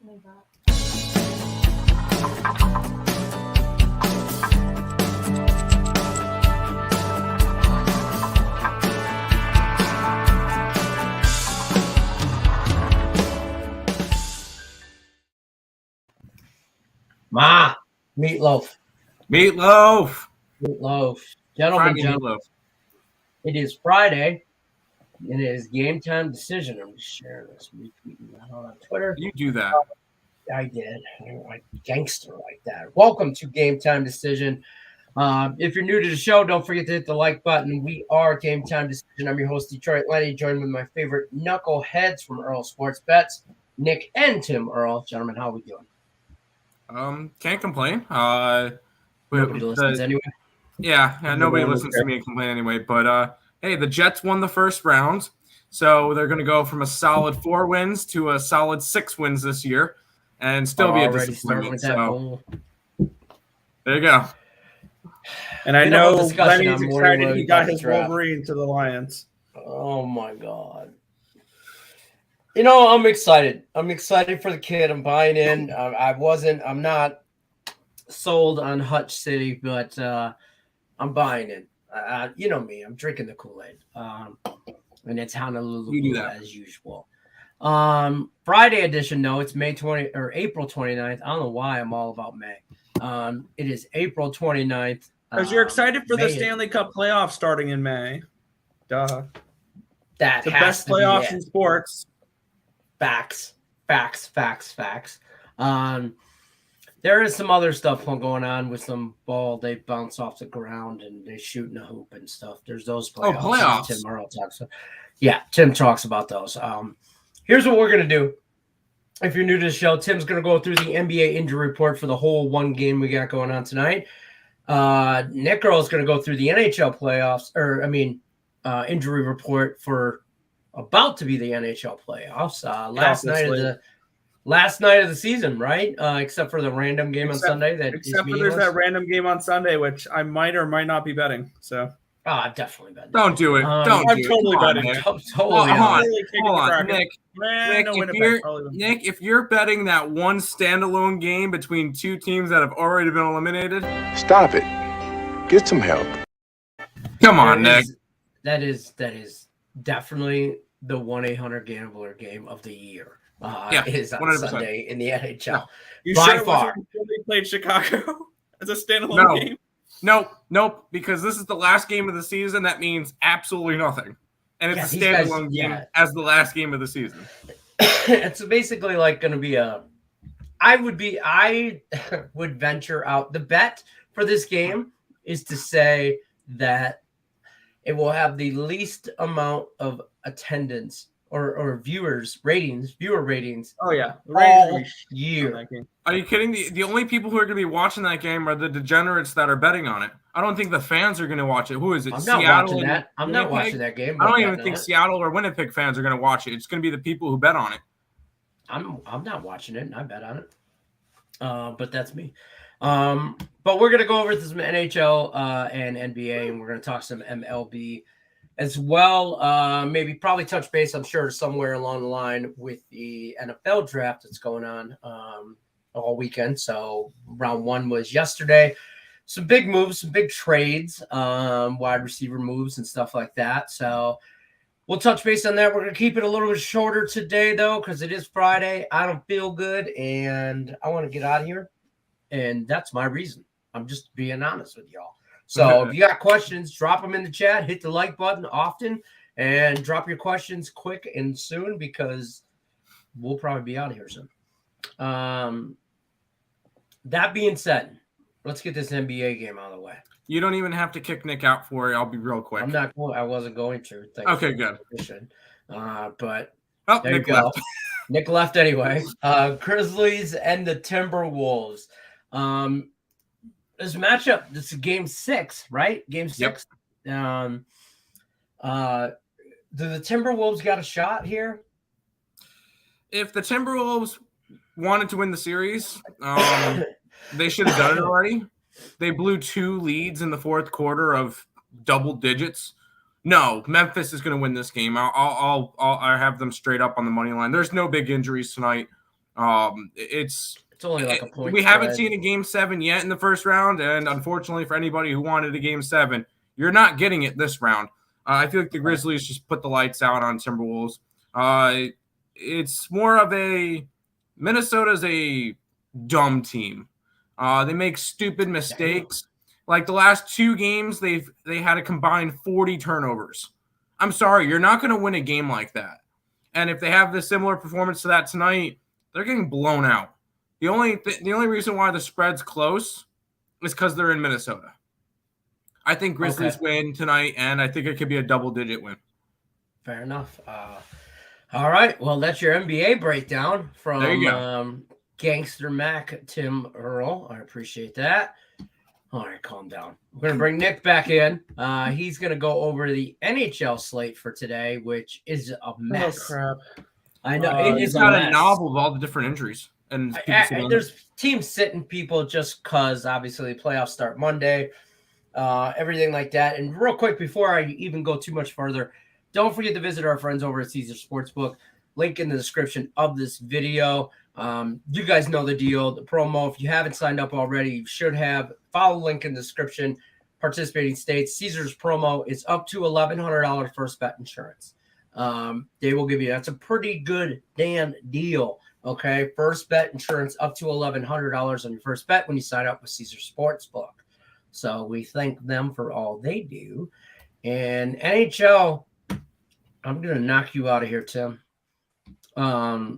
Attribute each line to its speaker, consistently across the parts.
Speaker 1: Ma, meatloaf.
Speaker 2: Meatloaf.
Speaker 1: Gentlemen,
Speaker 2: Meatloaf.
Speaker 1: it is Friday. It is game time decision. I'm just sharing this, retweeting that on Twitter.
Speaker 2: You do that.
Speaker 1: I did. I'm like gangster like that. Welcome to Game Time Decision. If you're new to the show, don't forget to hit the like button. We are Game Time Decision. I'm your host, Detroit Lenny, joined with my favorite knuckleheads from Earl Sports Bets, Nick and Tim Earl. Gentlemen, how are we doing?
Speaker 2: Can't complain.
Speaker 1: Nobody listens anyway.
Speaker 2: Yeah, nobody listens to me and complain anyway. But hey, the Jets won the first round, so they're going to go from a solid 4 wins to a solid 6 wins this year, and still be a disappointment. So there you go.
Speaker 3: And I know Lenny's excited he got his Wolverine to the Lions.
Speaker 1: Oh my God. You know, I'm excited. I'm excited for the kid. I'm buying in. I'm not sold on Hutch City, but I'm buying in. You know me. I'm drinking the Kool-Aid. And it's Honolulu as usual. Friday edition, though, it's April 29th. I don't know why I'm all about May. It is April 29th.
Speaker 3: Because you're excited for the Stanley Cup playoffs starting in May. Duh.
Speaker 1: That's
Speaker 3: the best playoffs in sports.
Speaker 1: Facts. There is some other stuff going on with some ball. They bounce off the ground and they shoot in a hoop and stuff. There's those playoffs.
Speaker 2: Oh, playoffs.
Speaker 1: Tim Earl talks. Tim talks about those. Here's what we're going to do. If you're new to the show, Tim's going to go through the NBA injury report for the whole one game we got going on tonight. Nick Earl is going to go through the NHL playoffs, injury report for about to be the NHL playoffs. Last night of the season, right? Except for the random game on Sunday.
Speaker 3: Except for there's that random game on Sunday, which I might or might not be betting. So.
Speaker 1: I'm definitely betting.
Speaker 2: Don't do it. I'm
Speaker 3: totally betting.
Speaker 2: Hold on, Nick. Nick, if you're betting that one standalone game between 2 teams that have already been eliminated,
Speaker 4: stop it. Get some help.
Speaker 2: Come on, Nick.
Speaker 1: That is definitely the 1-800-GAMBLER game of the year. Is on 100%. Sunday in the NHL.
Speaker 3: No. You
Speaker 1: by
Speaker 3: sure
Speaker 1: far.
Speaker 3: They played Chicago as a standalone game?
Speaker 2: Nope, because this is the last game of the season. That means absolutely nothing. And it's a standalone game as the last game of the season.
Speaker 1: It's basically like going to be I would venture out. The bet for this game is to say that it will have the least amount of attendance or viewer ratings.
Speaker 3: Oh yeah,
Speaker 1: all year.
Speaker 2: Are you kidding? The only people who are going to be watching that game are the degenerates that are betting on it. I don't think the fans are going to watch it. Who is it?
Speaker 1: I'm
Speaker 2: Seattle
Speaker 1: not watching that. I'm not watching that game.
Speaker 2: I don't even think Seattle or Winnipeg fans are going to watch it. It's going to be the people who bet on it.
Speaker 1: I'm not watching it, and I bet on it. But that's me. But we're going to go over some NHL and NBA, and we're going to talk some MLB as well. Probably touch base, I'm sure, somewhere along the line with the NFL draft that's going on all weekend. So round 1 was yesterday. Some big moves, some big trades, wide receiver moves and stuff like that. So we'll touch base on that. We're going to keep it a little bit shorter today, though, because it is Friday. I don't feel good, and I want to get out of here. And that's my reason. I'm just being honest with y'all. So if you got questions, drop them in the chat. Hit the like button often and drop your questions quick and soon because we'll probably be out of here soon. That being said, let's get this NBA game out of the way.
Speaker 2: You don't even have to kick Nick out for it. I'll be real quick.
Speaker 1: I wasn't going to.
Speaker 2: Okay, good.
Speaker 1: But there
Speaker 2: Nick
Speaker 1: you go.
Speaker 2: left.
Speaker 1: Nick left anyway. Grizzlies and the Timberwolves. This matchup, this is game 6, right? Game 6. Yep. Do the Timberwolves got a shot here?
Speaker 2: If the Timberwolves wanted to win the series, they should have done it already. They blew 2 leads in the fourth quarter of double digits. No, Memphis is going to win this game. I'll have them straight up on the money line. There's no big injuries tonight. It's
Speaker 1: only like a point.
Speaker 2: We haven't seen a Game 7 yet in the first round, and unfortunately for anybody who wanted a Game 7, you're not getting it this round. I feel like the Grizzlies just put the lights out on Timberwolves. It's more of a Minnesota's a dumb team. They make stupid mistakes. Like the last 2 games, they had a combined 40 turnovers. I'm sorry, you're not going to win a game like that. And if they have the similar performance to that tonight, they're getting blown out. The only reason why the spread's close is because they're in Minnesota. I think Grizzlies win tonight, and I think it could be a double-digit win.
Speaker 1: Fair enough. All right. Well, that's your NBA breakdown from Gangster Mac Tim Earl. I appreciate that. All right, calm down. We're going to bring Nick back in. He's going to go over the NHL slate for today, which is a mess.
Speaker 3: Oh, crap.
Speaker 1: I know.
Speaker 2: It's got a novel of all the different injuries. And
Speaker 1: there's teams sitting people just because, obviously, playoffs start Monday, everything like that. And real quick, before I even go too much further, don't forget to visit our friends over at Caesar Sportsbook. Link in the description of this video. You guys know the deal, the promo. If you haven't signed up already, you should have. Follow the link in the description. Participating states. Caesar's promo is up to $1,100 first bet insurance. They will give you, that's a pretty good damn deal. Okay, first bet insurance up to $1,100 on your first bet when you sign up with Caesar Sportsbook. So we thank them for all they do. And NHL, I'm gonna knock you out of here, Tim. I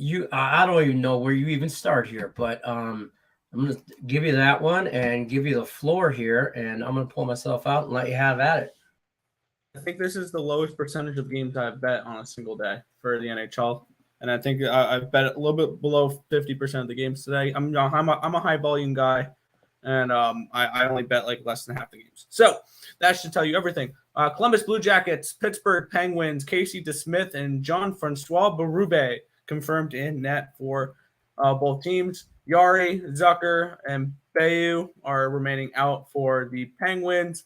Speaker 1: don't even know where you even start here, but I'm gonna give you that one and give you the floor here, and I'm gonna pull myself out and let you have at it.
Speaker 3: I think this is the lowest percentage of games I've bet on a single day for the NHL. And I think I've bet a little bit below 50% of the games today. I'm a high volume guy, and I only bet like less than half the games. So that should tell you everything. Columbus Blue Jackets, Pittsburgh Penguins, Casey DeSmith, and Jean-Francois Berube confirmed in net for both teams. Yari, Zucker, and Bayou are remaining out for the Penguins.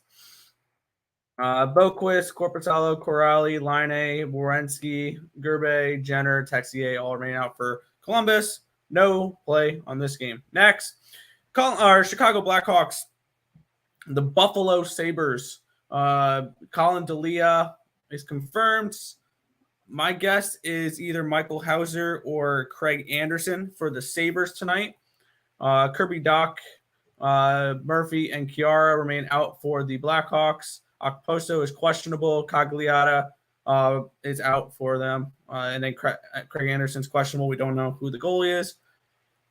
Speaker 3: Boquist, Corpusalo, Corrali, Line, Borensky, Gerbe, Jenner, Texier all remain out for Columbus. No play on this game. Next, Chicago Blackhawks, the Buffalo Sabres. Colin D'Elia is confirmed. My guess is either Michael Hauser or Craig Anderson for the Sabres tonight. Kirby Doc, Murphy, and Chiara remain out for the Blackhawks. Okposo is questionable. Cagliata is out for them. And then Craig Anderson's questionable. We don't know who the goalie is.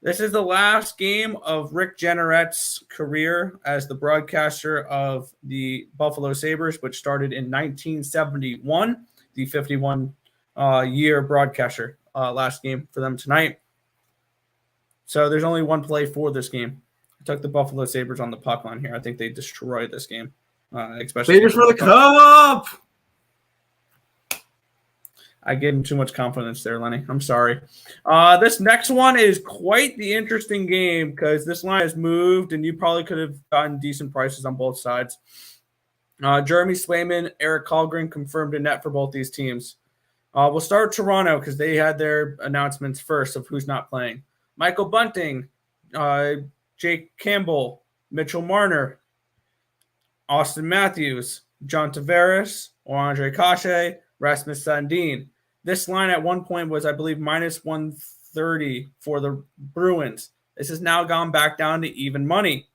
Speaker 3: This is the last game of Rick Jenneret's career as the broadcaster of the Buffalo Sabres, which started in 1971, the 51-year broadcaster. Last game for them tonight. So there's only one play for this game. I took the Buffalo Sabres on the puck line here. I think they destroyed this game. Especially
Speaker 2: Sabres for the cup.
Speaker 3: I gave him too much confidence there, Lenny. I'm sorry. This next one is quite the interesting game because this line has moved, and you probably could have gotten decent prices on both sides. Jeremy Swayman, Eric Kallgren confirmed in net for both these teams. We'll start with Toronto because they had their announcements first of who's not playing. Michael Bunting, Jake Campbell, Mitchell Marner, Austin Matthews, John Tavares, Andre Kashe, Rasmus Sandin. This line at one point was, I believe, minus 130 for the Bruins. This has now gone back down to even money.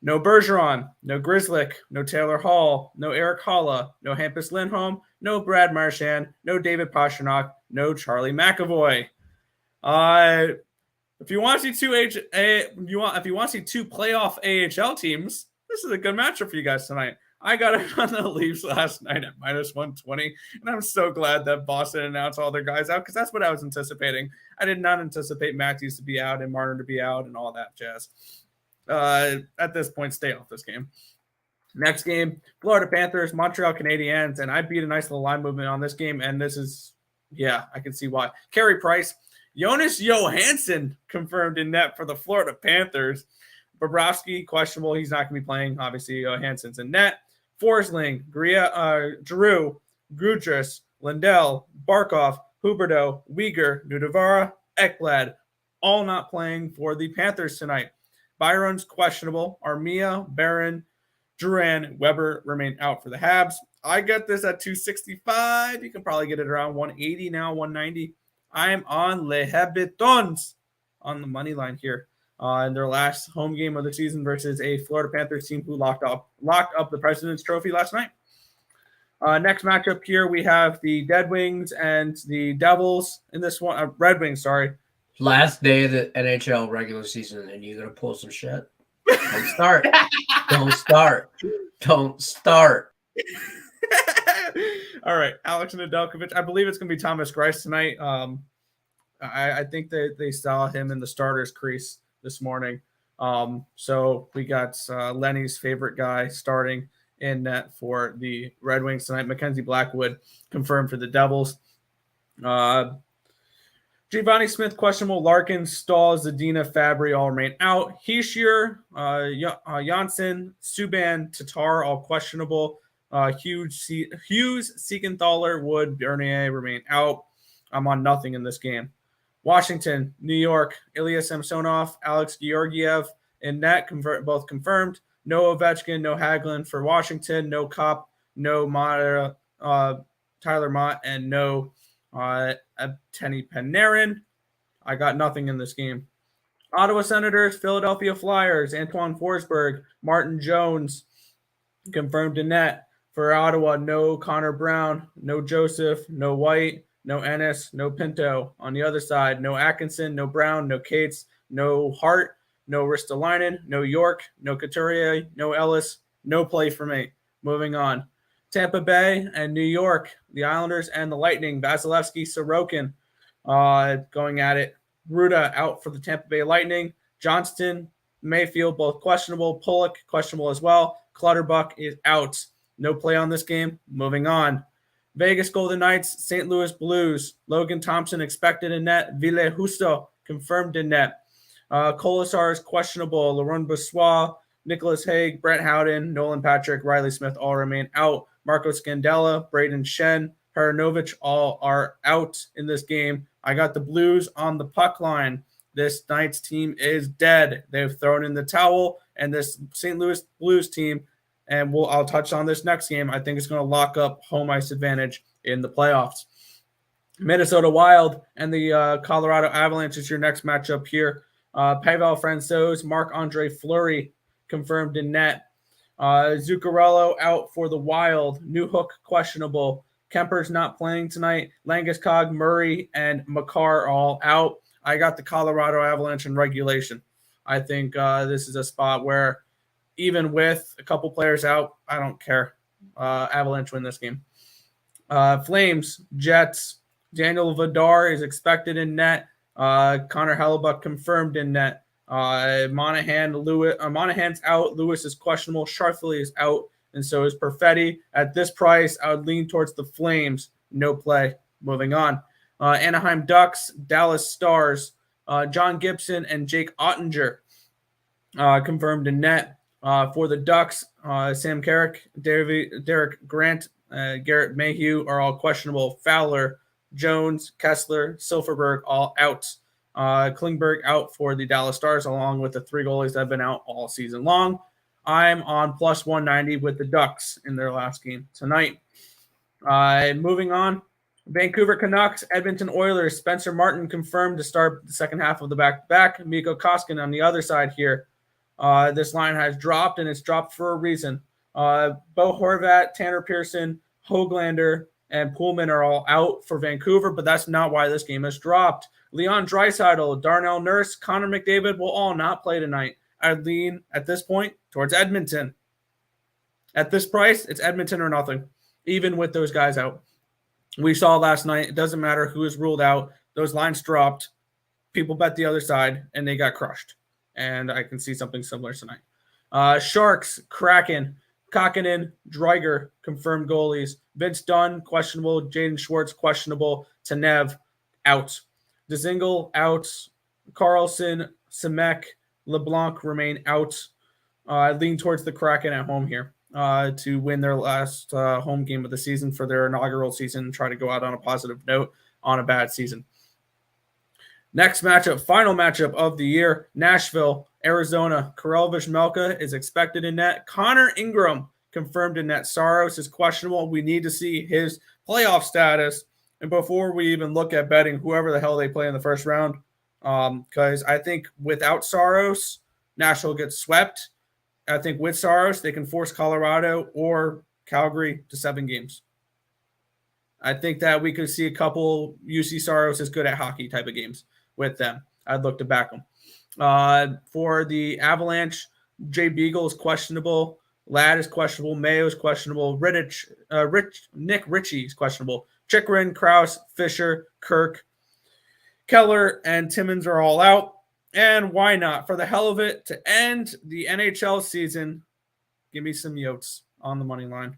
Speaker 3: No Bergeron, no Grzelcyk, no Taylor Hall, no Eric Holla, no Hampus Lindholm, no Brad Marchand, no David Pastrnak, no Charlie McAvoy. If you want to see two playoff AHL teams, this is a good matchup for you guys tonight. I got it on the Leafs last night at minus 120, and I'm so glad that Boston announced all their guys out because that's what I was anticipating. I did not anticipate Matthews to be out and Martin to be out and all that jazz. At this point, stay off this game. Next game, Florida Panthers, Montreal Canadiens, and I beat a nice little line movement on this game, and this is, I can see why. Carey Price, Jonas Johansson confirmed in net for the Florida Panthers. Bobrovsky, questionable. He's not going to be playing. Obviously, Johansson's in net. Forsling, Giroux, Gudras, Lindell, Barkov, Huberdeau, Uyghur, Nudavara, Ekblad, all not playing for the Panthers tonight. Byron's questionable. Armia, Barron, Duran, Weber remain out for the Habs. I got this at 265. You can probably get it around 180 now, 190. I'm on Les Habitants on the money line here in their last home game of the season versus a Florida Panthers team who locked up the President's Trophy last night. Next matchup here, we have the Dead Wings and the Devils in this one. Red Wings, sorry.
Speaker 1: Last day of the NHL regular season, and you're going to pull some shit? Don't start. Don't start. Don't start.
Speaker 3: All right, Alex Nedeljkovic. I believe it's going to be Thomas Greiss tonight. I think that they saw him in the starters crease this morning. So we got Lenny's favorite guy starting in net for the Red Wings tonight. Mackenzie Blackwood confirmed for the Devils. Giovanni Smith questionable. Larkin, Stahl, Zadina, Fabry all remain out. Heishier, Janssen, Subban, Tatar all questionable. Hughes, Siegenthaler, Wood, Bernier remain out. I'm on nothing in this game. Washington, New York, Ilya Samsonov, Alex Georgiev in net, both confirmed. No Ovechkin, no Hagelin for Washington, no Kopp, no Tyler Mott, and no Evgeny Panarin. I got nothing in this game. Ottawa Senators, Philadelphia Flyers, Antoine Forsberg, Martin Jones confirmed in net. For Ottawa, no Connor Brown, no Joseph, no White, no Ennis, no Pinto. On the other side, no Atkinson, no Brown, no Cates, no Hart, no Ristolainen, no York, no Couturier, no Ellis, no play for me. Moving on. Tampa Bay and New York, the Islanders and the Lightning, Vasilevsky, Sorokin going at it. Ruda out for the Tampa Bay Lightning. Johnston, Mayfield, both questionable. Pollock, questionable as well. Clutterbuck is out. No play on this game. Moving on. Vegas Golden Knights, St. Louis Blues. Logan Thompson expected in net. Ville Husto confirmed in net. Colasar is questionable. Laurent Brossoit, Nicholas Hague, Brett Howden, Nolan Patrick, Riley Smith all remain out. Marco Scandella, Braden Shen, Paranovich all are out in this game. I got the Blues on the puck line. This Knights team is dead. They've thrown in the towel, and this St. Louis Blues team, and I'll touch on this next game, I think it's going to lock up home ice advantage in the playoffs. Minnesota Wild and the Colorado Avalanche is your next matchup here. Pavel Francouz, Marc-Andre Fleury confirmed in net. Zuccarello out for the Wild. Newhook questionable. Kemper's not playing tonight. Landeskog, Murray, and Makar all out. I got the Colorado Avalanche in regulation. I think this is a spot where even with a couple players out, I don't care. Avalanche win this game. Flames, Jets. Daniel Vidar is expected in net. Connor Hellebuck confirmed in net. Monahan's out. Lewis is questionable. Sharfley is out. And so is Perfetti. At this price, I would lean towards the Flames. No play. Moving on. Anaheim Ducks, Dallas Stars, John Gibson, and Jake Ottinger confirmed in net. For the Ducks, Sam Carrick, Derek Grant, Garrett Mayhew are all questionable. Fowler, Jones, Kessler, Silverberg all out. Klingberg out for the Dallas Stars, along with the three goalies that have been out all season long. I'm on plus 190 with the Ducks in their last game tonight. Moving on. Vancouver Canucks, Edmonton Oilers, Spencer Martin confirmed to start the second half of the back-to-back. Mikko Koskinen on the other side here. This line has dropped, and it's dropped for a reason. Bo Horvat, Tanner Pearson, Höglander, and Pullman are all out for Vancouver, but that's not why this game has dropped. Leon Draisaitl, Darnell Nurse, Connor McDavid will all not play tonight. I'd lean, at this point, towards Edmonton. At this price, it's Edmonton or nothing, even with those guys out. We saw last night, it doesn't matter who is ruled out. Those lines dropped. People bet the other side, and they got crushed. And I can see something similar tonight. Sharks, Kraken, Kakinen, Dreiger, confirmed goalies. Vince Dunn, questionable. Jaden Schwartz, questionable. Tanev, out. Dzingel, out. Carlson, Semek, LeBlanc remain out. I lean towards the Kraken at home here to win their last home game of the season for their inaugural season and try to go out on a positive note. on a bad season. Next matchup, final matchup of the year, Nashville, Arizona. Karel Vizmelka is expected in net. Connor Ingram confirmed in net. Saros is questionable. We need to see his playoff status. And before we even look at betting whoever the hell they play in the first round, because I think without Saros, Nashville gets swept. I think with Saros, they can force Colorado or Calgary to 7 games. I think that we could see a couple UC Saros is good at hockey type of games with them. I'd look to back them. For the Avalanche, Jay Beagle is questionable. Ladd is questionable. Mayo is questionable. Nick Ritchie is questionable. Chikrin, Krause, Fisher, Kirk, Keller, and Timmins are all out. And why not? For the hell of it, to end the NHL season, give me some Yotes on the money line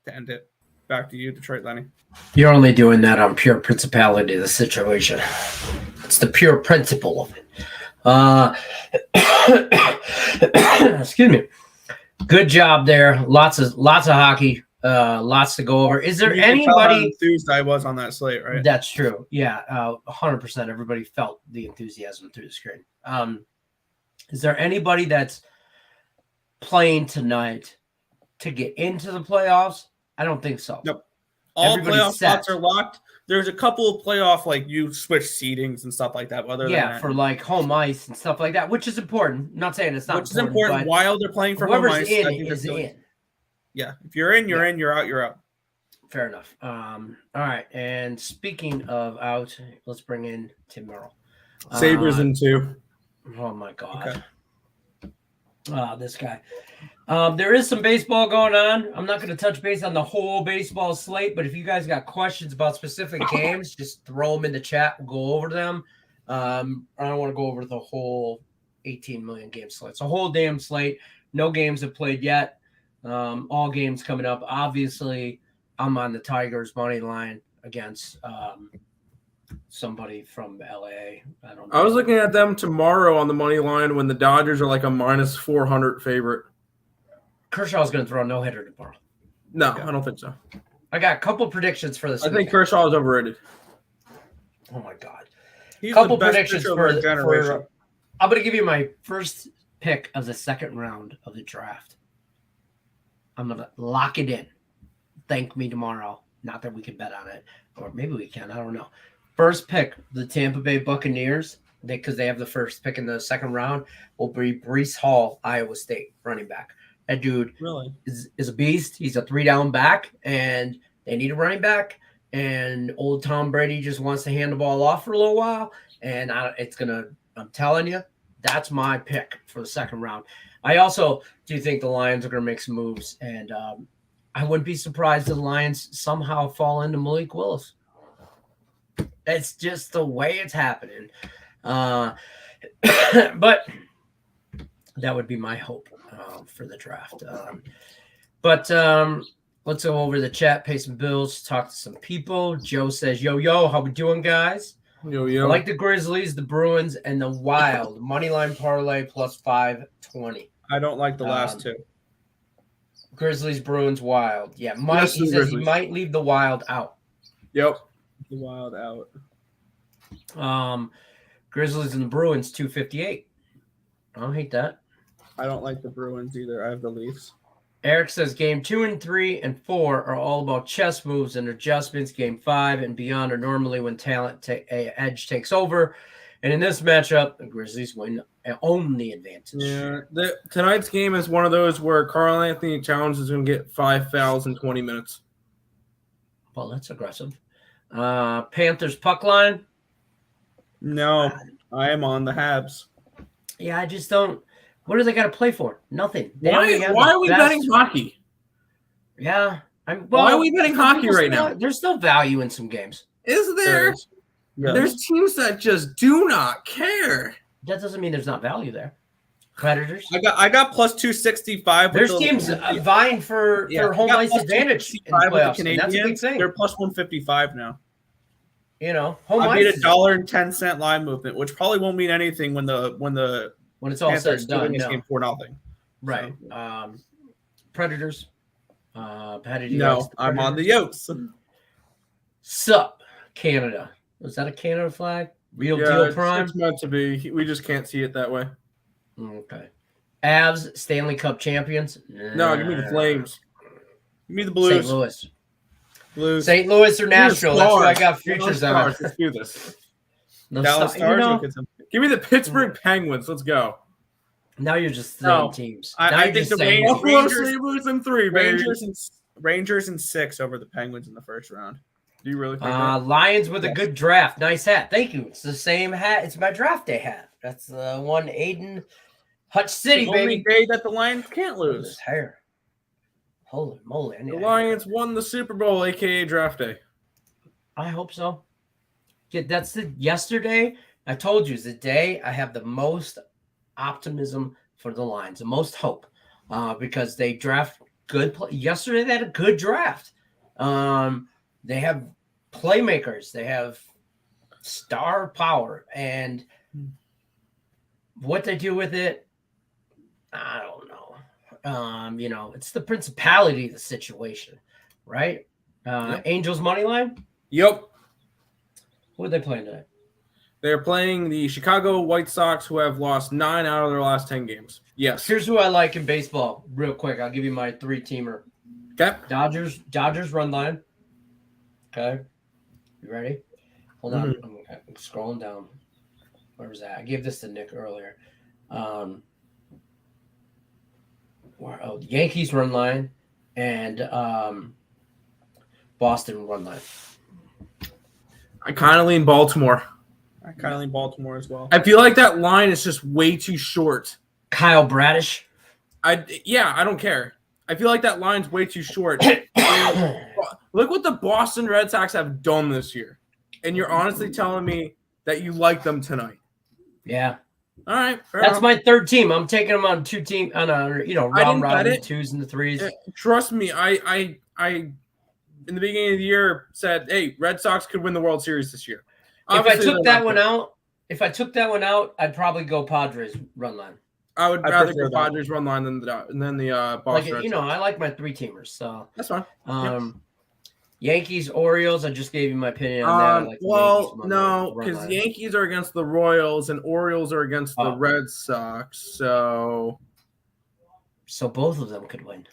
Speaker 3: to end it. Back to you, Detroit Lenny.
Speaker 1: You're only doing that on pure principality of the situation. It's the pure principle of it. Excuse me. Good job there. Lots of hockey. Lots to go over. Is there anybody
Speaker 3: enthused I was on that slate, right?
Speaker 1: That's true. Yeah, 100%. Everybody felt the enthusiasm through the screen. Is there anybody that's playing tonight to get into the playoffs? I don't think so.
Speaker 3: Nope. All
Speaker 1: Everybody's
Speaker 3: playoff
Speaker 1: set.
Speaker 3: spots are locked. There's a couple of playoff, like you switch seedings and stuff like that. Other than that,
Speaker 1: for like home ice and stuff like that, which is important. I'm not saying it's not
Speaker 3: which is important while they're playing for home
Speaker 1: whoever's
Speaker 3: ice.
Speaker 1: in is in.
Speaker 3: Yeah, if you're in, you're in. You're out, you're out.
Speaker 1: Fair enough. All right. And speaking of out, let's bring in Tim Merrill.
Speaker 3: Sabres in 2.
Speaker 1: Oh my God.
Speaker 3: Okay.
Speaker 1: This guy. There is some baseball going on. I'm not going to touch base on the whole baseball slate, but if you guys got questions about specific games, just throw them in the chat. We'll go over them. I don't want to go over the whole 18 million game slate. It's a whole damn slate. No games have played yet. All games coming up. Obviously, I'm on the Tigers money line against somebody from LA. I don't know.
Speaker 2: I was looking at them tomorrow on the money line when the Dodgers are like a minus 400 favorite.
Speaker 1: Kershaw's going to throw a no-hitter tomorrow.
Speaker 2: No, I don't think so.
Speaker 1: I got a couple predictions for this.
Speaker 2: I think Kershaw is overrated.
Speaker 1: Oh my God.
Speaker 3: He's
Speaker 1: Couple
Speaker 3: the best
Speaker 1: predictions
Speaker 3: pitcher of our generation.
Speaker 1: I'm going to give you my first pick of the second round of the draft. I'm going to lock it in. Thank me tomorrow. Not that we can bet on it, or maybe we can. I don't know. First pick, the Tampa Bay Buccaneers, because they have the first pick in the second round, will be Breece Hall, Iowa State running back. That dude
Speaker 3: really
Speaker 1: is a beast. He's a 3-down back, and they need a running back. And old Tom Brady just wants to hand the ball off for a little while. And I'm telling you, that's my pick for the second round. I also do think the Lions are going to make some moves. And I wouldn't be surprised if the Lions somehow fall into Malik Willis. It's just the way it's happening. But that would be my hope for the draft. Let's go over the chat, pay some bills, talk to some people. Joe says, yo, how we doing, guys?
Speaker 2: Yo.
Speaker 1: I like the Grizzlies, the Bruins, and the Wild. Moneyline parlay plus 520.
Speaker 3: I don't like the last two.
Speaker 1: Grizzlies, Bruins, Wild. Yeah, he says he might leave the Wild out.
Speaker 2: Yep.
Speaker 3: The Wild out.
Speaker 1: Grizzlies and the Bruins, 258. I don't hate that.
Speaker 3: I don't like the Bruins either. I have the Leafs.
Speaker 1: Eric says game 2 and 3 and 4 are all about chess moves and adjustments. Game 5 and beyond are normally when talent edge takes over. And in this matchup, the Grizzlies own the advantage.
Speaker 2: Yeah, tonight's game is one of those where Karl Anthony Towns is going to get 5 fouls in 20 minutes.
Speaker 1: Well, that's aggressive. Panthers puck line.
Speaker 3: No, I am on the Habs.
Speaker 1: Yeah, I just don't. What do they got to play for? Nothing.
Speaker 2: Why are we betting hockey?
Speaker 1: Yeah.
Speaker 2: Why are we betting hockey right now?
Speaker 1: There's still value in some games.
Speaker 2: Is there?
Speaker 3: Yes.
Speaker 2: There's teams that just do not care.
Speaker 1: That doesn't mean there's not value there. Predators.
Speaker 3: I got plus 265.
Speaker 1: There's teams vying for home ice advantage in the playoffs. And that's a big thing.
Speaker 3: They're plus 155 now.
Speaker 1: Home
Speaker 3: I
Speaker 1: ice.
Speaker 3: made $1.10 line movement, which probably won't mean anything when
Speaker 1: it's all said and done.
Speaker 3: This game 4-0.
Speaker 1: Right.
Speaker 3: So.
Speaker 1: Predators. How did you
Speaker 3: no, I'm on the Yotes.
Speaker 1: Sup, Canada. Was that a Canada flag? Real
Speaker 3: Yeah,
Speaker 1: deal prime?
Speaker 3: it's meant to be. We just can't see it that way.
Speaker 1: Okay. Avs, Stanley Cup champions?
Speaker 3: No, give me the Flames. Give me the
Speaker 1: St.
Speaker 3: Blues.
Speaker 1: Louis.
Speaker 3: Blues.
Speaker 1: St. Louis or Nashville? That's what I got futures on.
Speaker 3: Let's do this.
Speaker 1: No
Speaker 3: Dallas
Speaker 1: Stars.
Speaker 3: Stars.
Speaker 1: You know,
Speaker 3: Give me the Pittsburgh Penguins. Let's go.
Speaker 1: now you're just saying teams. Now
Speaker 3: I
Speaker 1: you're
Speaker 3: think
Speaker 1: just
Speaker 3: the
Speaker 1: saying
Speaker 3: Buffalo
Speaker 1: teams.
Speaker 3: Sabres in 3, baby. Rangers in 6 over the Penguins in the first round. Do you really think that?
Speaker 1: Lions with a good draft. Nice hat. Thank you. It's the same hat. It's my draft day hat. That's the one Aiden Hutch City,
Speaker 3: The
Speaker 1: baby.
Speaker 3: only day that the Lions can't
Speaker 1: Look at
Speaker 3: lose.
Speaker 1: his hair. Holy moly.
Speaker 3: The Lions won the Super Bowl, a.k.a. draft day.
Speaker 1: I hope so. Yeah, that's the yesterday. I told you, is the day I have the most optimism for the Lions, the most hope, because they draft good. Yesterday they had a good draft. They have playmakers. They have star power, and what they do with it, I don't know. It's the principality of the situation, right? Angels money line.
Speaker 3: Yep.
Speaker 1: Who are they playing today?
Speaker 3: They're playing the Chicago White Sox, who have lost 9 out of their last 10 games. Yes.
Speaker 1: Here's who I like in baseball, real quick. I'll give you my 3-teamer.
Speaker 3: Okay.
Speaker 1: Dodgers run line. Okay. You ready? Hold on. I'm scrolling down. Where was that? I gave this to Nick earlier. Yankees run line and Boston run line.
Speaker 3: I kind of lean Baltimore.
Speaker 5: I kind of lean Baltimore as well.
Speaker 3: I feel like that line is just way too short.
Speaker 1: Kyle Bradish.
Speaker 3: I don't care. I feel like that line's way too short. Look what the Boston Red Sox have done this year. And you're honestly telling me that you like them tonight.
Speaker 1: Yeah.
Speaker 3: All right.
Speaker 1: That's my third team. I'm taking them on two team on a round robin, the 2s and the 3s.
Speaker 3: Trust me, I in the beginning of the year said, hey, Red Sox could win the World Series this year.
Speaker 1: Obviously, if I took that one out, I'd probably go Padres run line.
Speaker 3: I would rather go Padres run line than the Boston Red Sox.
Speaker 1: I like my 3-teamers, so
Speaker 3: that's fine.
Speaker 1: Yankees, Orioles. I just gave you my opinion on that.
Speaker 3: No, because Yankees are against the Royals and Orioles are against the Red Sox. So
Speaker 1: both of them could win.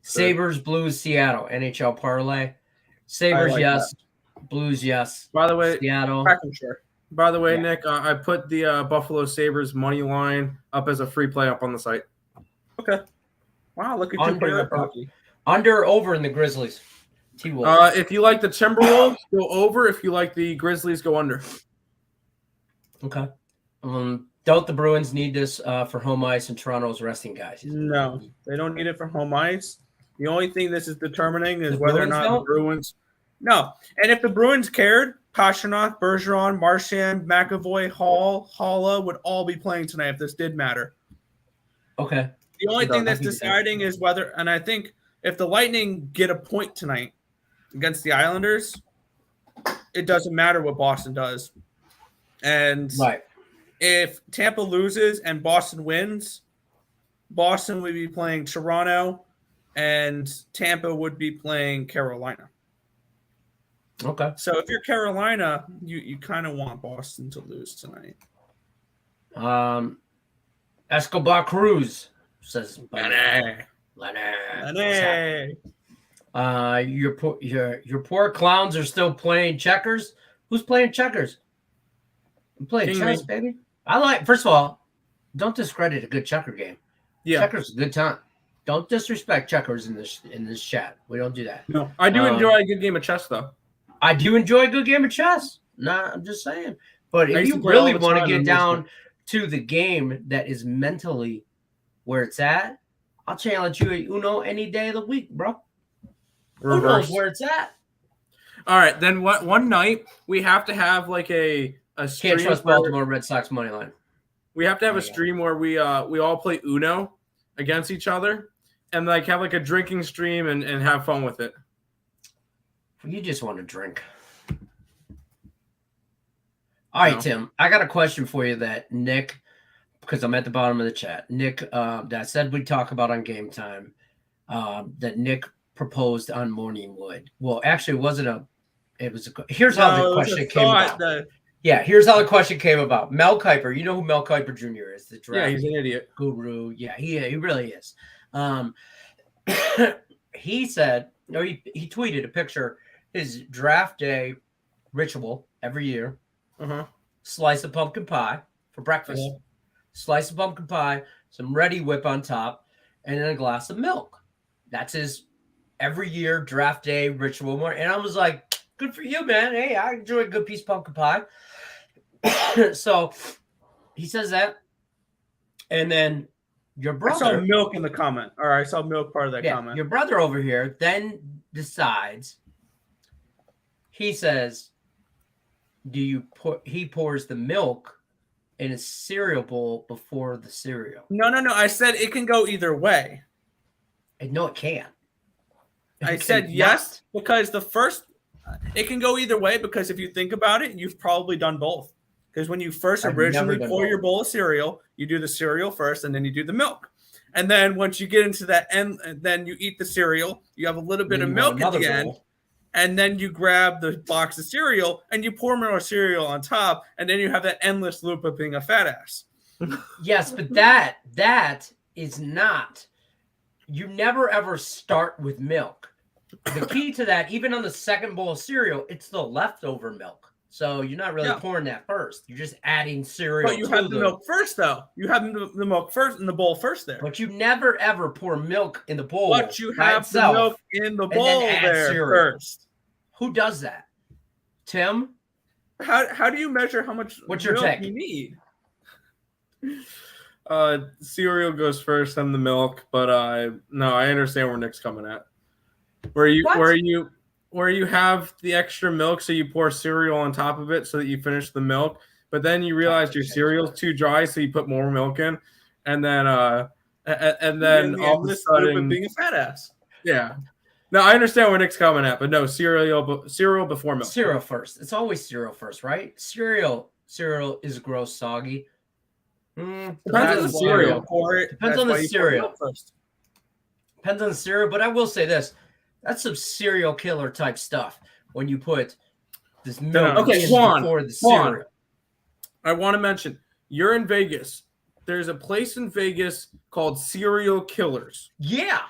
Speaker 1: Sabres, Blues, Seattle, NHL parlay. Sabres, yes. Blues, yes.
Speaker 3: By the way,
Speaker 1: Seattle.
Speaker 3: By the way, Nick, I put the Buffalo Sabres money line up as a free play up on the site.
Speaker 5: Okay. Wow, look at you putting that property.
Speaker 1: Under or over in the Grizzlies.
Speaker 3: T-Wolves. If you like the Timberwolves, go over. If you like the Grizzlies, go under.
Speaker 1: Okay. Don't the Bruins need this for home ice and Toronto's resting guys?
Speaker 5: No, they don't need it for home ice. The only thing this is determining is whether or not the Bruins. No, and if the Bruins cared, Pasternak, Bergeron, Marchand, McAvoy, Hall, Holla would all be playing tonight if this did matter.
Speaker 1: Okay.
Speaker 5: The only thing that's deciding is whether, and I think if the Lightning get a point tonight against the Islanders, it doesn't matter what Boston does. And if Tampa loses and Boston wins, Boston would be playing Toronto and Tampa would be playing Carolina.
Speaker 1: Okay.
Speaker 5: So if you're Carolina, you kind of want Boston to lose tonight.
Speaker 1: Escobar Cruz says
Speaker 5: Lenny.
Speaker 1: Your poor clowns are still playing checkers. Who's playing checkers? I'm playing chess, baby. First of all, don't discredit a good checker game. Yeah. Checkers is a good time. Don't disrespect checkers in this chat. We don't do that.
Speaker 3: No, I do enjoy a good game of chess, though.
Speaker 1: I do enjoy a good game of chess. Nah, I'm just saying. But if you really want to get down to the game that is mentally where it's at, I'll challenge you at Uno any day of the week, bro. Who knows where it's at?
Speaker 3: All right, then one night we have to have like a stream.
Speaker 1: Can't trust Baltimore Red Sox money line.
Speaker 3: We have to have a stream where we all play Uno against each other and like have like a drinking stream and have fun with it.
Speaker 1: You just want to drink. All right, Tim. I got a question for you that Nick, because I'm at the bottom of the chat. Nick, that I said we'd talk about on Game Time, that Nick proposed on Morning Wood. Well, actually, it wasn't a It was here's how the question came about. Here's how the question came about. Mel Kiper, you know who Mel Kiper Jr. is? The draft
Speaker 3: he's an idiot
Speaker 1: guru. Yeah, he really is. He said, he tweeted a picture, his draft day ritual every year. Slice of pumpkin pie for breakfast. Slice of pumpkin pie, some Ready Whip on top, and then a glass of milk. That's his every year draft day ritual. And I was like, good for you, man. Hey, I enjoy a good piece of pumpkin pie. So he says that. And then your brother.
Speaker 3: I saw milk in the comment. Or I saw milk part of that comment.
Speaker 1: Your brother over here then decides, he says, he pours the milk in a cereal bowl before the cereal.
Speaker 3: No. I said it can go either way.
Speaker 1: No, it can't.
Speaker 3: I said yes, because it can go either way, because if you think about it, you've probably done both. Because when you first originally pour your bowl of cereal, you do the cereal first and then you do the milk. And then once you get into that end, then you eat the cereal, you have a little bit of milk at the end, and then you grab the box of cereal and you pour more cereal on top, and then you have that endless loop of being a fat ass.
Speaker 1: Yes, but that is not. You never ever start with milk. The key to that, even on the second bowl of cereal, it's the leftover milk. So you're not really pouring that first. You're just adding cereal.
Speaker 3: But you have the milk first, though. You have the milk first in the bowl first there.
Speaker 1: But you never ever pour milk in the bowl.
Speaker 3: But you have the milk in the bowl there first.
Speaker 1: Who does that? Tim?
Speaker 3: How do you measure how much
Speaker 1: milk you
Speaker 3: need?
Speaker 2: Cereal goes first, then the milk. But no, I understand where Nick's coming at. Where you have the extra milk, so you pour cereal on top of it so that you finish the milk, but then you realize your cereal's too dry, so you put more milk in, and then all of a sudden
Speaker 3: being a fat ass.
Speaker 2: Yeah. No, I understand where Nick's coming at, but no, cereal before milk.
Speaker 1: Cereal first. It's always cereal first, right? Cereal is gross, soggy.
Speaker 2: Depends on the cereal.
Speaker 1: Depends on the cereal. Depends on the cereal, but I will say this. That's some serial killer type stuff when you put this milk before the cereal.
Speaker 2: I want to mention, you're in Vegas. There's a place in Vegas called Serial Killers.
Speaker 1: Yeah.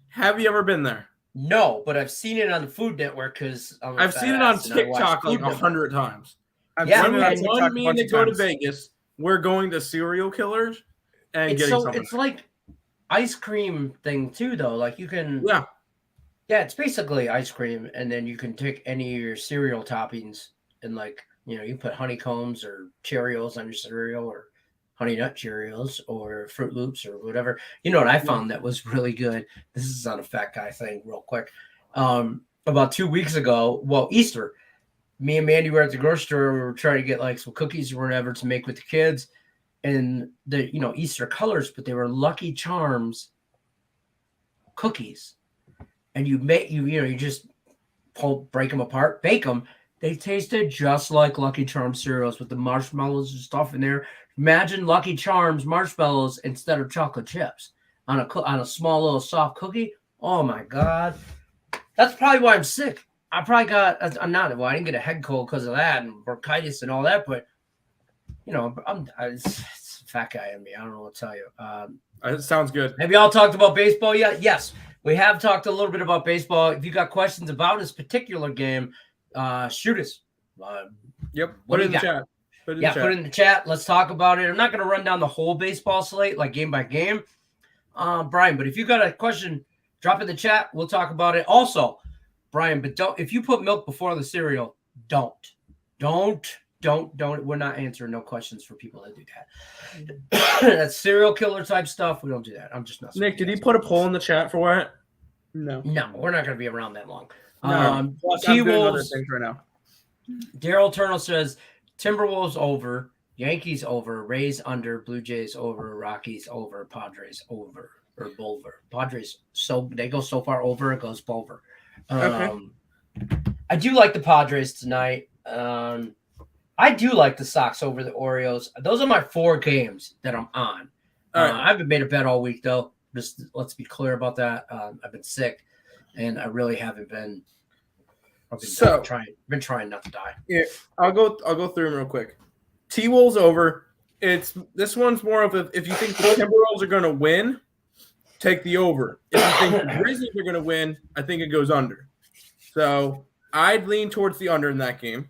Speaker 2: Have you ever been there?
Speaker 1: No, but I've seen it on the Food Network because
Speaker 2: I've seen it on TikTok like 100 times.
Speaker 1: When
Speaker 2: me and Nick go to Vegas, we're going to Serial Killers and getting something.
Speaker 1: It's like ice cream thing too, though. Like you can. Yeah, it's basically ice cream, and then you can take any of your cereal toppings and you put honeycombs or Cheerios on your cereal, or Honey Nut Cheerios or Fruit Loops or whatever. You know what I found that was really good? This is on a fat guy thing real quick. About 2 weeks ago, Easter, me and Mandy were at the grocery store. We were trying to get some cookies or whatever to make with the kids, and the Easter colors, but they were Lucky Charms cookies. And you just break them apart, bake them. They tasted just like Lucky Charms cereals with the marshmallows and stuff in there. Imagine Lucky Charms marshmallows instead of chocolate chips on a small little soft cookie. Oh my God, that's probably why I'm sick. I didn't get a head cold because of that and bronchitis and all that, but it's a fat guy in me. I don't know what to tell you.
Speaker 2: It sounds good.
Speaker 1: Have y'all talked about baseball yet? Yes. We have talked a little bit about baseball. If you got questions about this particular game, shoot us.
Speaker 2: Put it in the chat. Put it
Speaker 1: in the chat. Let's talk about it. I'm not going to run down the whole baseball slate, like game by game, Brian. But if you got a question, drop it in the chat. We'll talk about it. Also, Brian, but if you put milk before the cereal, don't. We're not answering no questions for people that do that. That's serial killer type stuff. We don't do that. I'm just not.
Speaker 2: Nick, did he put a poll in the chat for it?
Speaker 3: No,
Speaker 1: we're not going to be around that long.
Speaker 3: I'm doing other things right now.
Speaker 1: Daryl Turner says Timberwolves over, Yankees over, Rays under, Blue Jays over, Rockies over, Padres over, or Bulver. Padres, they go so far over, it goes Bulver. I do like the Padres tonight. I do like the Sox over the Orioles. Those are my 4 games that I'm on. I haven't made a bet all week, though. Just let's be clear about that. I've been sick, and I really haven't been been trying not to die.
Speaker 3: Yeah, I'll go through them real quick. T-Wolves over. This one's more of if you think the Timberwolves are going to win, take the over. If you think the Grizzlies are going to win, I think it goes under. So I'd lean towards the under in that game.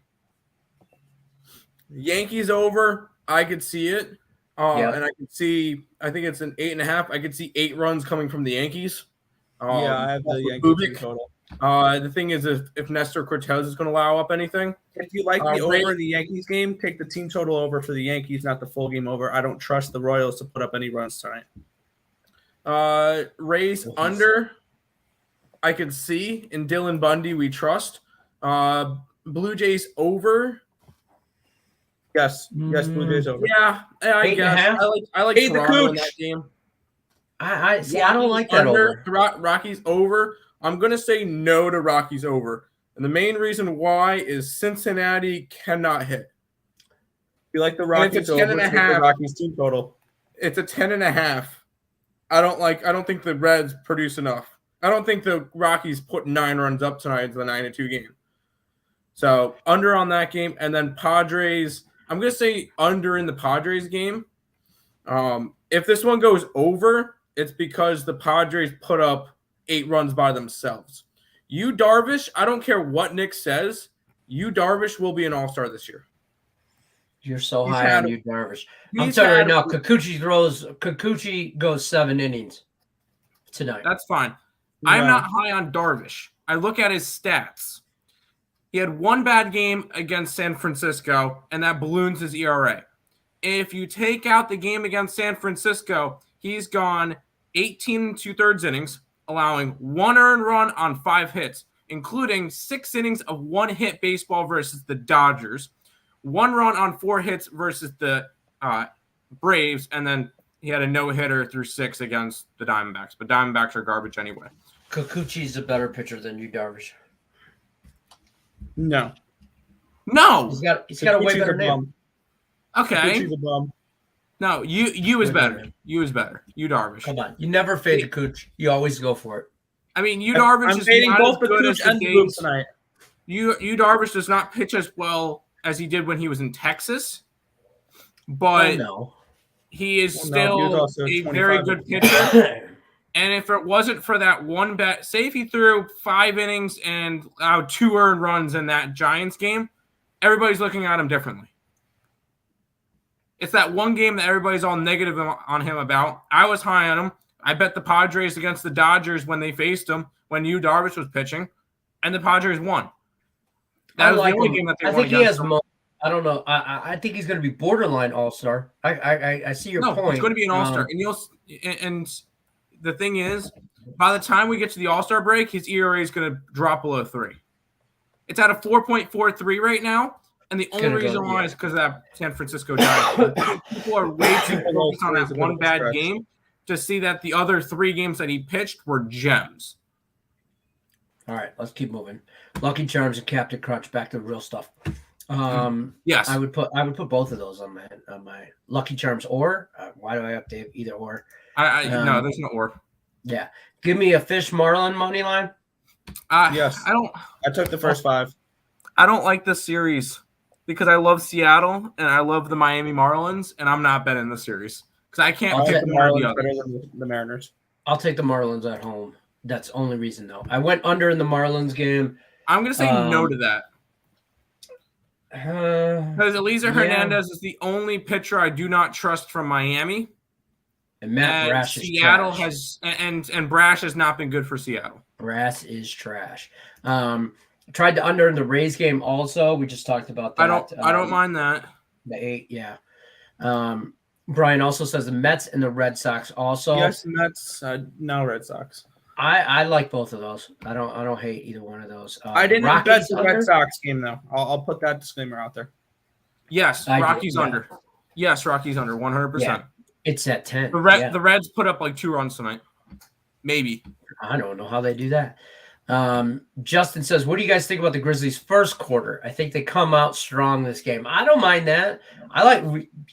Speaker 3: Yankees over. I could see it. And I think it's an 8.5. I could see 8 runs coming from the Yankees.
Speaker 5: I have the Yankees total.
Speaker 3: The thing is, if Nestor Cortez is going to allow up anything.
Speaker 5: If you like the over in the Yankees game, take the team total over for the Yankees, not the full game over. I don't trust the Royals to put up any runs tonight.
Speaker 3: Rays under, I could see. In Dylan Bundy, we trust. Blue Jays over.
Speaker 5: Yes, Blue Jays over.
Speaker 3: Yeah, I guess. I like Toronto in that game.
Speaker 1: I don't like that
Speaker 3: under. Rockies over. I'm going to say no to Rockies over. And the main reason why is Cincinnati cannot hit.
Speaker 5: You like the Rockies over,
Speaker 3: the
Speaker 5: Rockies team total.
Speaker 3: It's a 10.5. I don't think the Reds produce enough. I don't think the Rockies put 9 runs up tonight to the 9-2 game. So under on that game. And then Padres, I'm going to say under in the Padres game. If this one goes over, it's because the Padres put up 8 runs by themselves. Yu Darvish, I don't care what Nick says, Yu Darvish will be an all-star this year.
Speaker 1: You're so high on Yu Darvish. I'm telling you right now, Kikuchi goes 7 innings tonight.
Speaker 2: That's fine. I'm not high on Darvish. I look at his stats. He had 1 bad game against San Francisco, and that balloons his ERA. If you take out the game against San Francisco, he's gone 18 2/3 innings, allowing 1 earned run on 5 hits, including 6 innings of 1-hit baseball versus the Dodgers, 1 run on 4 hits versus the Braves, and then he had a no-hitter through 6 against the Diamondbacks. But Diamondbacks are garbage anyway.
Speaker 1: Kikuchi's a better pitcher than Yu Darvish.
Speaker 5: No.
Speaker 1: He's got a way better name.
Speaker 2: Okay.
Speaker 5: Kikuchi's a bum.
Speaker 2: No, you is better. You is better. Yu Darvish.
Speaker 1: Come on. You never fade Kikuchi. You always go for it.
Speaker 2: I mean, Yu Darvish is not
Speaker 5: both
Speaker 2: as
Speaker 5: the
Speaker 2: good as
Speaker 5: Kuch and
Speaker 2: the
Speaker 5: the Boom
Speaker 2: days.
Speaker 5: tonight.
Speaker 2: Yu Darvish does not pitch as well as he did when he was in Texas, but he is still a very good pitcher. And if it wasn't for that one bet, say if he threw 5 innings and 2 earned runs in that Giants game, everybody's looking at him differently. It's that one game that everybody's all negative on him about. I was high on him. I bet the Padres against the Dodgers when they faced him when Yu Darvish was pitching, and the Padres won. That was the only game that they won.
Speaker 1: I think he has I don't know. I think he's going to be borderline all-star. I see your point.
Speaker 2: No, it's going to be an all-star. And the thing is, by the time we get to the all-star break, his ERA is going to drop below 3. It's at a 4.43 right now. And the only reason why is because of that San Francisco Giants. People are way too focused on that one bad game to see that the other 3 games that he pitched were gems.
Speaker 1: All right, let's keep moving. Lucky Charms and Captain Crunch, back to the real stuff.
Speaker 2: Yes,
Speaker 1: I would put both of those on my Lucky Charms or why do I update either or?
Speaker 2: No, there's no or.
Speaker 1: Yeah, give me a Fish Marlin money line.
Speaker 5: Yes,
Speaker 3: I took the first 5.
Speaker 2: I don't like this series because I love Seattle and I love the Miami Marlins, and I'm not betting the series because I can't pick
Speaker 5: the
Speaker 2: one or the
Speaker 5: Marlins
Speaker 2: other.
Speaker 5: better than the Mariners.
Speaker 1: I'll take the Marlins at home. That's the only reason, though. I went under in the Marlins game.
Speaker 2: I'm going to say no to that. Because Eliezer Hernandez is the only pitcher I do not trust from Miami.
Speaker 1: And Matt Brash is
Speaker 2: Seattle
Speaker 1: trash.
Speaker 2: and Brash has not been good for Seattle.
Speaker 1: Brash is trash. Tried to under in the Rays game also. We just talked about that.
Speaker 2: I don't mind that.
Speaker 1: The 8, yeah. Brian also says the Mets and the Red Sox also.
Speaker 5: Yes, Mets, now Red Sox.
Speaker 1: I like both of those. I don't hate either one of those.
Speaker 5: I didn't bet the Red Sox game though. I'll put that disclaimer out there.
Speaker 2: Yes, Rockies under. Yes, Rockies under 100%.
Speaker 1: Yeah, it's at 10.
Speaker 2: The Reds put up like 2 runs tonight. Maybe.
Speaker 1: I don't know how they do that. Justin says, what do you guys think about the Grizzlies' first quarter? I think they come out strong this game. I don't mind that.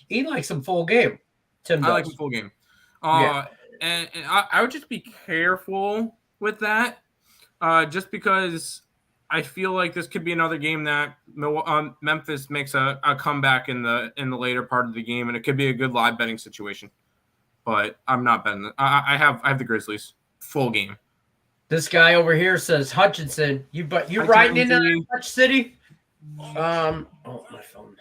Speaker 1: He likes some full game. Tim does.
Speaker 2: I like a full game. And I would just be careful with that, just because I feel like this could be another game that Memphis makes a comeback in the later part of the game, and it could be a good live betting situation. But I'm not betting. I have the Grizzlies full game.
Speaker 1: This guy over here says Hutchinson. You riding into Hutch City? My phone.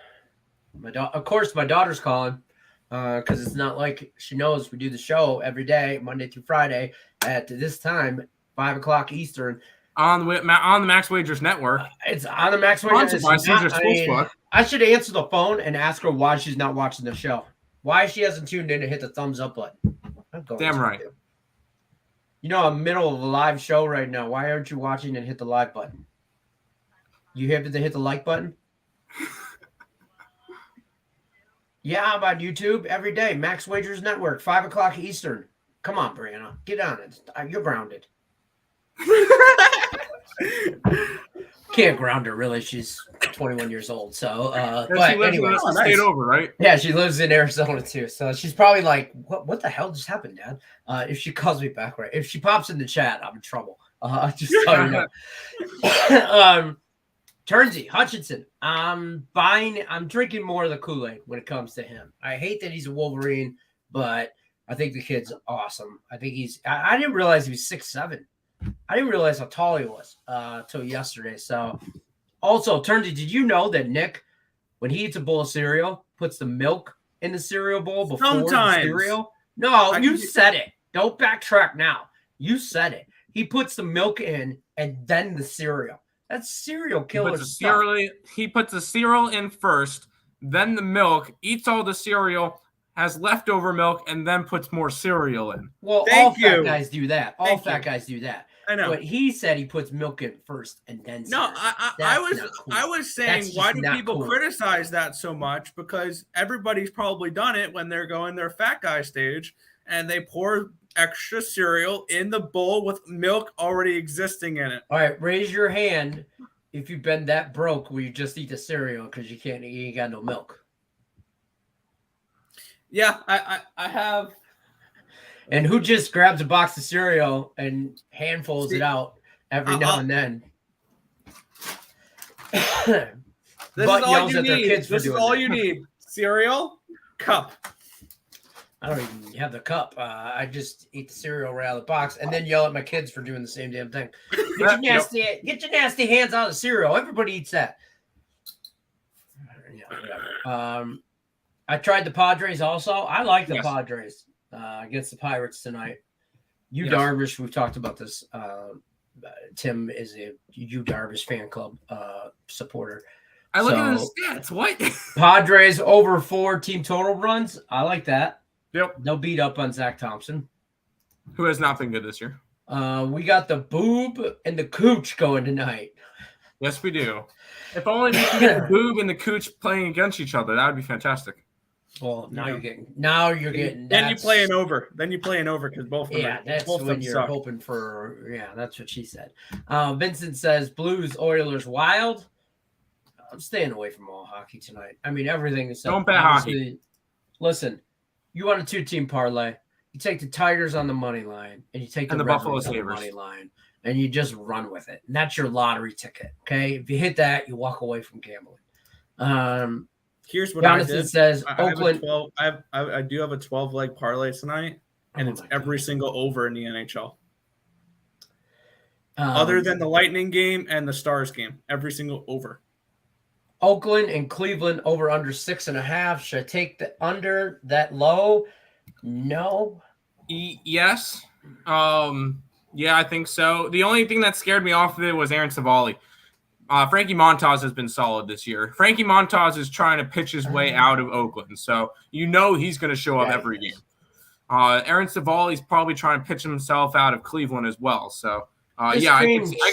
Speaker 1: Of course, my daughter's calling because it's not like she knows we do the show every day, Monday through Friday at this time, 5 o'clock Eastern.
Speaker 2: On the Max Wagers Network.
Speaker 1: It's on the Max Wagers. I should answer the phone and ask her why she's not watching the show. Why she hasn't tuned in to hit the thumbs up button.
Speaker 2: Damn right.
Speaker 1: You know, I'm middle of a live show right now. Why aren't you watching and hit the like button? You have to hit the like button? Yeah, I'm on YouTube every day. Max Wagers Network, 5 o'clock Eastern. Come on, Brianna. Get on it. You're grounded. Can't ground her, really. She's 21 years old. So, but anyway.
Speaker 2: Stayed over, right?
Speaker 1: Yeah, she lives in Arizona, too. So she's probably like, what the hell just happened, Dad? If she calls me back, right? If she pops in the chat, I'm in trouble. Just tell you now. Turnsy, Hutchinson. I'm drinking more of the Kool-Aid when it comes to him. I hate that he's a Wolverine, but I think the kid's awesome. I think I didn't realize he was 6'7". I didn't realize how tall he was till yesterday. So, also, Turnsy, did you know that Nick, when he eats a bowl of cereal, puts the milk in the cereal bowl before the cereal? No, you said it. Don't backtrack now. You said it. He puts the milk in and then the cereal. That's serial killer stuff.
Speaker 2: He puts the cereal in first, then the milk, eats all the cereal, has leftover milk, and then puts more cereal in.
Speaker 1: Well, all fat guys do that. All fat guys do that.
Speaker 3: I know.
Speaker 1: But he said he puts milk in first and then cereal.
Speaker 3: No, I was saying, why do people criticize that so much? Because everybody's probably done it when they're going their fat guy stage, and they pour extra cereal in the bowl with milk already existing in it.
Speaker 1: All right, raise your hand if you've been that broke where you just eat the cereal because you ain't got no milk.
Speaker 3: Yeah, I have.
Speaker 1: And who just grabs a box of cereal and handfuls it out every now and then?
Speaker 3: This is all you need. This is all you need. Cereal, cup.
Speaker 1: I don't even have the cup. I just eat the cereal right out of the box and then yell at my kids for doing the same damn thing. Get your nasty hands out of the cereal. Everybody eats that. Yeah, whatever. I tried the Padres also. I like the Padres against the Pirates tonight. Darvish, we've talked about this. Tim is a Darvish fan club supporter.
Speaker 2: I look at the stats. What?
Speaker 1: Padres over 4 team total runs. I like that.
Speaker 2: Yep.
Speaker 1: They'll beat up on Zach Thompson,
Speaker 2: who has not been good this year.
Speaker 1: We got the Boob and the Cooch going tonight.
Speaker 2: Yes, we do. If only we could get the Boob and the Cooch playing against each other, that would be fantastic.
Speaker 1: Well, you're getting.
Speaker 3: Then you play an over. Because both of them.
Speaker 1: Yeah, that's when you're hoping for. Yeah, that's what she said. Vincent says Blues, Oilers, Wild. I'm staying away from all hockey tonight. I mean, everything is.
Speaker 2: Don't bet hockey.
Speaker 1: Listen, you want a 2-team parlay. You take the Tigers on the money line, and you take the
Speaker 2: Buffalo
Speaker 1: Sabres on the
Speaker 2: Sabres
Speaker 1: money line, and you just run with it. And that's your lottery ticket. Okay, if you hit that, you walk away from gambling.
Speaker 3: Here's what
Speaker 1: Jonathan
Speaker 3: I did.
Speaker 1: says Oakland.
Speaker 3: I do have a 12-leg parlay tonight, and it's every single over in the NHL. Other than the Lightning game and the Stars game, every single over.
Speaker 1: Oakland and Cleveland over under 6.5. Should I take the under that low? No.
Speaker 2: Yes. Yeah, I think so. The only thing that scared me off of it was Aaron Savali. Frankie Montas has been solid this year. Frankie Montas is trying to pitch his way out of Oakland, so he's going to show up every game. Aaron Savali's probably trying to pitch himself out of Cleveland as well. So, I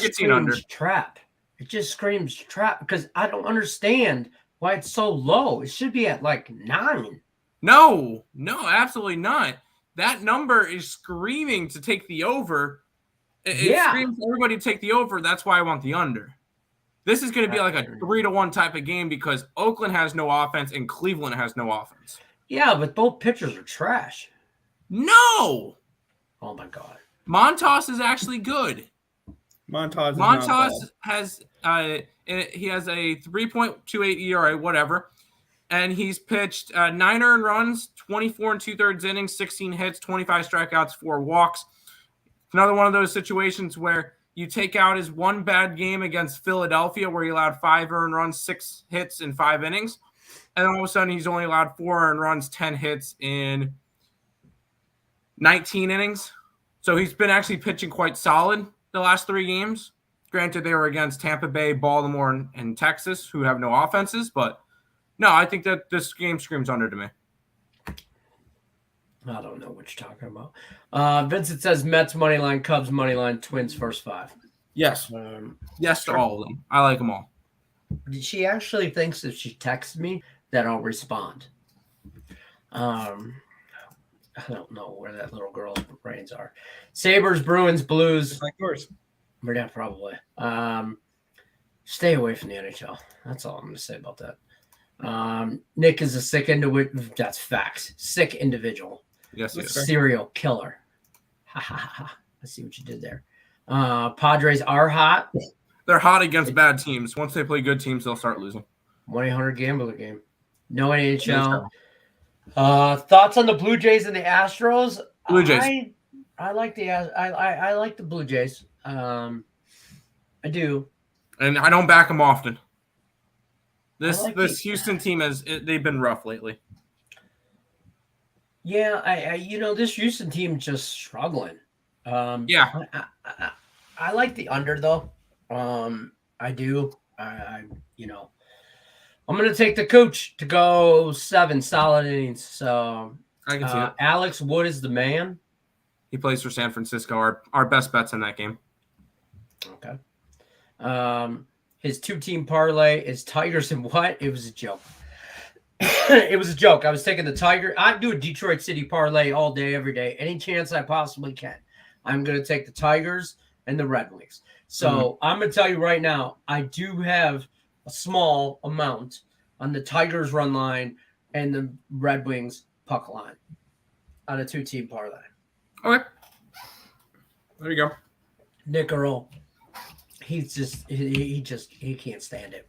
Speaker 2: could see an under.
Speaker 1: Trap. It just screams trap because I don't understand why it's so low. It should be at like 9.
Speaker 2: No, absolutely not. That number is screaming to take the over. It screams for everybody to take the over. That's why I want the under. This is going to be like a 3-1 type of game because Oakland has no offense and Cleveland has no offense.
Speaker 1: Yeah, but both pitchers are trash.
Speaker 2: No.
Speaker 1: Oh, my God.
Speaker 2: Montas is actually good. Montas has he has a 3.28 ERA, whatever, and he's pitched 9 earned runs, 24 and 2/3 innings, 16 hits, 25 strikeouts, 4 walks. Another one of those situations where you take out his one bad game against Philadelphia, where he allowed 5 earned runs, 6 hits in 5 innings, and all of a sudden he's only allowed 4 earned runs, 10 hits in 19 innings. So he's been actually pitching quite solid the last 3 games. Granted, they were against Tampa Bay, Baltimore, and Texas, who have no offenses. But, no, I think that this game screams under to me.
Speaker 1: I don't know what you're talking about. Vincent says Mets money line, Cubs money line, Twins first 5.
Speaker 2: Yes. Yes to all of them. I like them all.
Speaker 1: She actually thinks if she texts me that I'll respond. I don't know where that little girl's brains are. Sabres, Bruins, Blues.
Speaker 3: Like yours.
Speaker 1: Yeah, probably. Stay away from the NHL. That's all I'm going to say about that. Nick is a sick individual. That's facts. Sick individual.
Speaker 2: Yes, yes.
Speaker 1: Serial killer. Ha ha ha. I see what you did there. Padres are hot.
Speaker 2: They're hot against bad teams. Once they play good teams, they'll start losing.
Speaker 1: 1-800 gambler game. No NHL. Thoughts on the Blue Jays and the Astros?
Speaker 2: Blue Jays.
Speaker 1: I like I like the Blue Jays. I do.
Speaker 2: And I don't back them often. This
Speaker 1: Houston
Speaker 2: team they've been rough lately.
Speaker 1: Yeah, this Houston team just struggling.
Speaker 2: Yeah.
Speaker 1: I like the under though. I do. I'm going to take the coach to go 7 solid innings. So
Speaker 2: I can see it.
Speaker 1: Alex Wood is the man.
Speaker 2: He plays for San Francisco. Our best bets in that game.
Speaker 1: Okay. His 2-team parlay is Tigers and what? It was a joke. It was a joke. I was taking the Tiger. I do a Detroit City parlay all day, every day. Any chance I possibly can. I'm going to take the Tigers and the Red Wings. So I'm going to tell you right now, I do have a small amount on the Tigers run line and the Red Wings puck line on a 2-team parlay.
Speaker 2: Okay. There you go.
Speaker 1: Nick Earl, he can't stand it.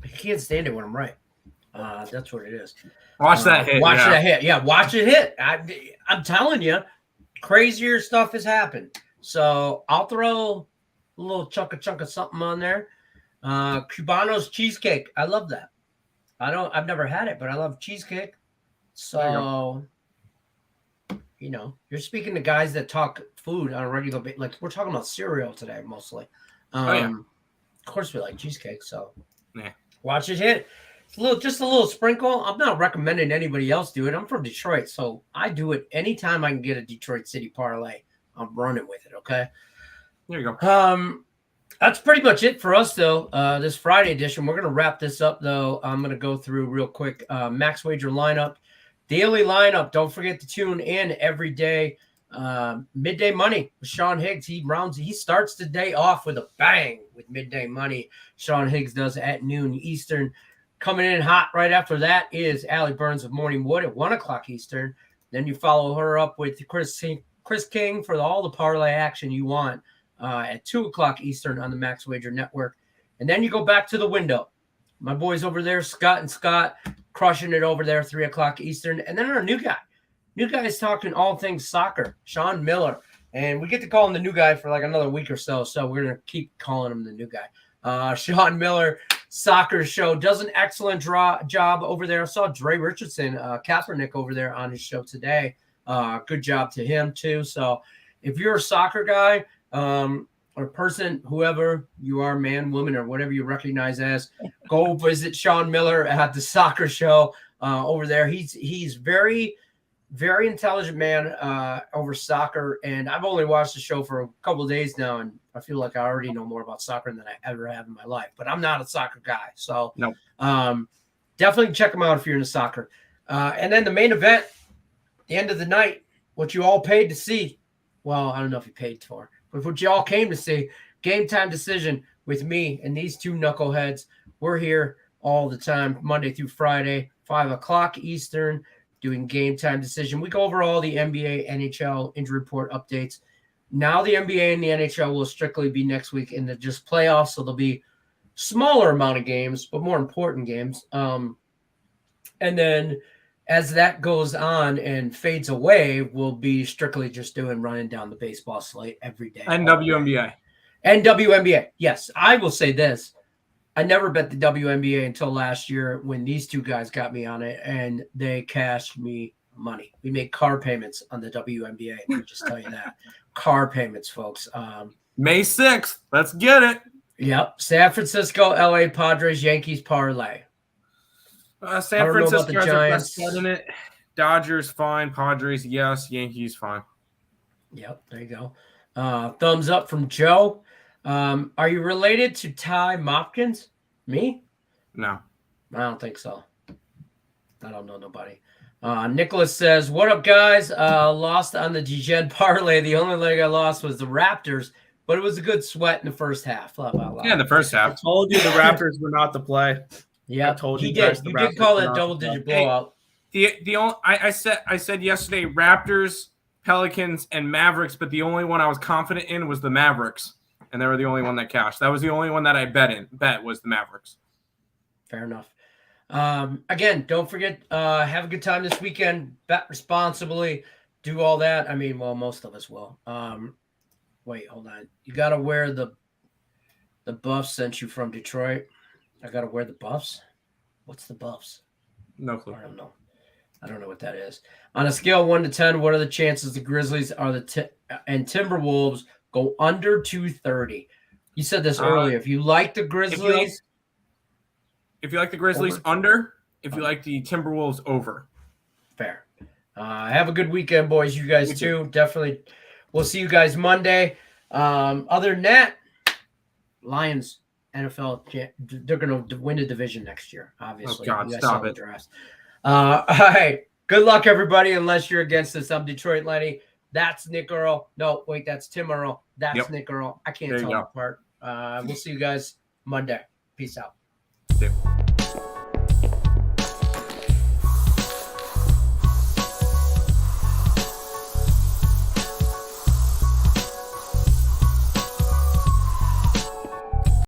Speaker 1: He can't stand it when I'm right. That's what it is.
Speaker 2: Watch that hit.
Speaker 1: Watch that hit. Yeah, watch it hit. I'm telling you, crazier stuff has happened. So I'll throw a little chunk of something on there. Cubano's cheesecake. I love that. I've never had it, but I love cheesecake. So you're speaking to guys that talk food on a regular basis. Like we're talking about cereal today, mostly. Of course we like cheesecake. So watch it hit. Just a little sprinkle. I'm not recommending anybody else do it. I'm from Detroit, so I do it anytime I can get a Detroit City parlay. I'm running with it. Okay.
Speaker 2: There you go.
Speaker 1: That's pretty much it for us, though. This Friday edition. We're gonna wrap this up, though. I'm gonna go through real quick. Max Wager lineup, daily lineup. Don't forget to tune in every day. Midday Money with Sean Higgs. He starts the day off with a bang with Midday Money. Sean Higgs does at noon Eastern. Coming in hot right after that is Allie Burns of Morning Wood at 1 o'clock Eastern. Then you follow her up with Chris King for all the parlay action you want at 2 o'clock Eastern on the Max Wager Network. And then you go back to the window. My boys over there, Scott and Scott, crushing it over there, 3 o'clock Eastern. And then our new guy. New guy is talking all things soccer, Sean Miller. And we get to call him the new guy for like another week or so. So we're going to keep calling him the new guy. Sean Miller, soccer show, does an excellent job over there. I saw Dre Richardson, Kaepernick over there on his show today. Good job to him too. So if you're a soccer guy or person, whoever you are, man, woman, or whatever you recognize as, go visit Sean Miller at the soccer show over there. He's very, very intelligent man over soccer. And I've only watched the show for a couple of days now, and I feel like I already know more about soccer than I ever have in my life. But I'm not a soccer guy. So definitely check him out if you're into soccer. And then the main event, the end of the night, what you all paid to see. Well, I don't know if you paid for, but what you all came to see, Game Time Decision with me and these two knuckleheads. We're here all the time, Monday through Friday, 5 o'clock Eastern, doing Game Time Decision. We go over all the NBA, NHL injury report updates. Now the NBA and the NHL will strictly be next week in the just playoffs, so there'll be smaller amount of games, but more important games. And then as that goes on and fades away, we'll be strictly just running down the baseball slate every day.
Speaker 2: And WNBA.
Speaker 1: And WNBA. Yes, I will say this. I never bet the WNBA until last year when these two guys got me on it, and they cashed me money. We made car payments on the WNBA. Let me just tell you that. Car payments, folks.
Speaker 2: May 6th. Let's get it.
Speaker 1: Yep. San Francisco, LA Padres, Yankees parlay.
Speaker 2: San Francisco has their best bet in it. Dodgers, fine. Padres, yes. Yankees, fine.
Speaker 1: Yep. There you go. Thumbs up from Joe. Are you related to Ty Mopkins? Me?
Speaker 2: No.
Speaker 1: I don't think so. I don't know nobody. Nicholas says, what up, guys? Lost on the Degen parlay. The only leg I lost was the Raptors, but it was a good sweat in the first half.
Speaker 2: Yeah, in the first half.
Speaker 5: I told you the Raptors were not the play.
Speaker 1: Yeah,
Speaker 5: told
Speaker 1: you
Speaker 5: you
Speaker 1: did.
Speaker 5: guys the
Speaker 1: You did
Speaker 5: Raptors
Speaker 1: call
Speaker 5: were
Speaker 1: that
Speaker 5: not
Speaker 1: double-digit
Speaker 5: the play.
Speaker 1: blowout.
Speaker 2: The only I said yesterday Raptors, Pelicans, and Mavericks, but the only one I was confident in was the Mavericks, and they were the only one that cashed. That was the only one that I bet was the Mavericks.
Speaker 1: Fair enough. Again, don't forget, have a good time this weekend. Bet responsibly. Do all that. I mean, well, most of us will. Wait, hold on. You got to wear the Buffs sent you from Detroit. I got to wear the Buffs? What's the Buffs?
Speaker 2: No clue.
Speaker 1: I don't know. I don't know what that is. On a scale of 1 to 10, what are the chances the Grizzlies and Timberwolves go under 230? You said this earlier. If you like the Grizzlies...
Speaker 2: If you like the Grizzlies, under. If you like the Timberwolves, over.
Speaker 1: Fair. Have a good weekend, boys. You guys too. Definitely. We'll see you guys Monday. Other than that, Lions, NFL, they're going to win the division next year, obviously.
Speaker 2: Oh, God, stop it.
Speaker 1: All right. Good luck, everybody, unless you're against us. I'm Detroit Lenny. That's Nick Earl. No, wait, that's Tim Earl. That's Nick Earl. I can't tell them apart. We'll see you guys Monday. Peace out.